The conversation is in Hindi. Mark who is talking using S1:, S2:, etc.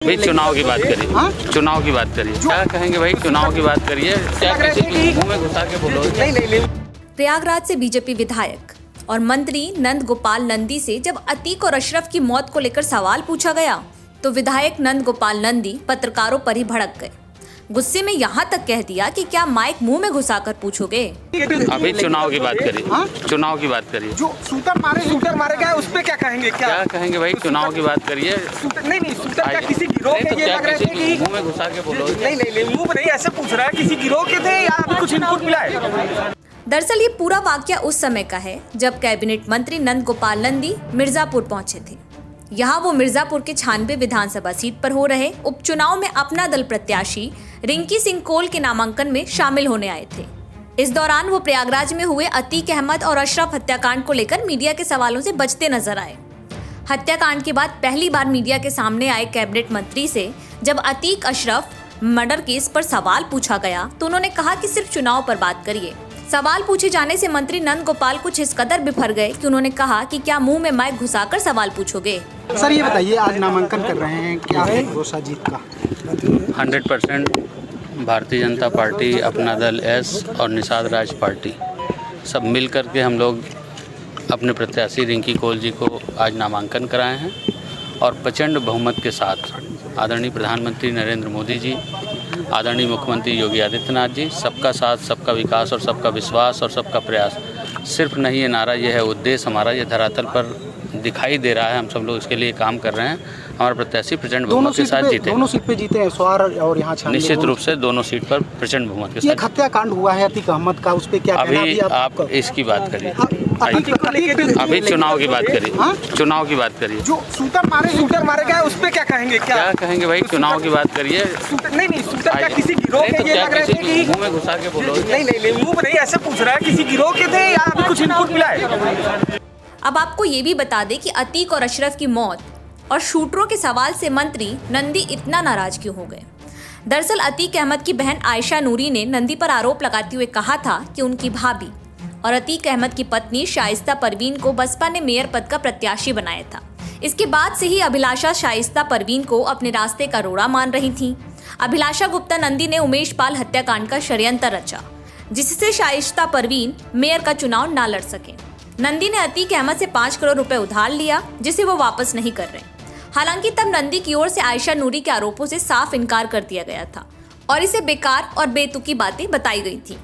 S1: भाई चुनाव की बात करिए।
S2: हाँ?
S1: चुनाव की बात करिए, क्या कहेंगे भाई? चुनाव की बात करिए, क्या किसी के मुंह में घुसा के बोलो?
S2: नहीं।
S3: प्रयागराज से बीजेपी विधायक और मंत्री नंद गोपाल नंदी से जब अतीक और अशरफ की मौत को लेकर सवाल पूछा गया तो विधायक नंद गोपाल नंदी पत्रकारों पर ही भड़क गए। गुस्से में यहाँ तक कह दिया कि क्या माइक मुंह में घुसाकर पूछोगे?
S1: अभी चुनाव की बात करिए।
S2: हाँ?
S1: चुनाव की बात करिए,
S2: जो शूटर मारे गए उस पे क्या कहेंगे?
S1: क्या कहेंगे भाई? चुनाव की बात करिए।
S2: नहीं शूटर क्या किसी गिरोह
S1: नहीं,
S2: के?
S1: तो
S2: ये
S1: क्या
S2: लग रहा
S1: किसी
S2: है
S1: के
S2: कि
S1: मुंह में घुसा के बोलो?
S2: नहीं मुंह नहीं, ऐसे पूछ रहा है किसी गिरोह के थे या अभी कुछ इनपुट मिला है?
S3: दरअसल ये पूरा वाकया उस समय का है जब कैबिनेट मंत्री नंद गोपाल नंदी मिर्जापुर पहुंचे थे। यहाँ वो मिर्जापुर के 96 विधानसभा सीट पर हो रहे उपचुनाव में अपना दल प्रत्याशी रिंकी सिंह कोल के नामांकन में शामिल होने आए थे। इस दौरान वो प्रयागराज में हुए अतीक अहमद और अशरफ हत्याकांड को लेकर मीडिया के सवालों से बचते नजर आए। हत्याकांड के बाद पहली बार मीडिया के सामने आए कैबिनेट मंत्री से जब अतीक अशरफ मर्डर केस पर सवाल पूछा गया तो उन्होंने कहा कि सिर्फ चुनाव पर बात करिए। सवाल पूछे जाने से मंत्री नंद गोपाल कुछ इस कदर बिफर गए कि उन्होंने कहा कि क्या मुंह में माइक घुसाकर सवाल पूछोगे?
S2: सर ये बताइए, आज नामांकन कर रहे हैं, क्या है भरोसा जीत का?
S1: 100% भारतीय जनता पार्टी, अपना दल एस और निषाद राज पार्टी सब मिल कर के हम लोग अपने प्रत्याशी रिंकी कोल जी को आज नामांकन कराए हैं और प्रचंड बहुमत के साथ आदरणीय प्रधानमंत्री नरेंद्र मोदी जी, आदरणीय मुख्यमंत्री योगी आदित्यनाथ जी, सबका साथ, सबका विकास और सबका विश्वास और सबका प्रयास, सिर्फ नहीं ये नारा, ये है उद्देश्य हमारा, ये धरातल पर दिखाई दे रहा है। हम सब लोग इसके लिए काम कर रहे हैं। हमारा प्रत्याशी प्रचंड बहुमत के साथ जीते।
S2: दोनों सीट पे जीते हैं, स्वार और यहाँ
S1: निश्चित रूप से दोनों सीट पर प्रचंड बहुमत के
S2: ये
S1: साथ।
S2: हत्याकांड हुआ है अतीक अहमद का, उस पे क्या कहना?
S1: अभी आप इसकी बात करिए। अभी
S2: अभी
S1: चुनाव की बात करिए।
S2: हाँ?
S1: चुनाव की बात करिए,
S2: जो शूटर मारे गए उस पे क्या कहेंगे?
S1: क्या कहेंगे भाई? चुनाव की बात करिए।
S2: नहीं शूटर क्या किसी गिरोह
S1: नहीं,
S2: के?
S1: तो
S2: ये
S1: क्या
S2: लग रहा
S1: किसी
S2: है
S1: के
S2: कि
S1: मुंह में घुसा के बोलो?
S2: नहीं मुंह नहीं, ऐसे पूछ रहा है किसी गिरोह के थे या अभी कुछ इनपुट मिला है?
S3: अब आपको ये भी बता दें कि अतीक और अशरफ की मौत और शूटरों के सवाल से मंत्री नंदी इतना नाराज क्यों हो गए? दरअसल अतीक अहमद की बहन आयशा नूरी ने नंदी पर आरोप लगाते हुए कहा था कि उनकी भाभी और अतीक अहमद की पत्नी शाइस्ता परवीन को बसपा ने मेयर पद का प्रत्याशी बनाया था। इसके बाद से ही अभिलाषा शाइस्ता परवीन को अपने रास्ते का रोड़ा मान रही थी। अभिलाषा गुप्ता नंदी ने उमेश पाल हत्याकांड का षड्यंत्र रचा जिससे शाइस्ता परवीन मेयर का चुनाव न लड़ सके। नंदी ने अतीक अहमद से 5 करोड़ रुपए उधार लिया जिसे वो वापस नहीं कर रहे। हालांकि तब नंदी की ओर से आयशा नूरी के आरोपों से साफ इनकार कर दिया गया था और इसे बेकार और बेतुकी बातें बताई गई थी।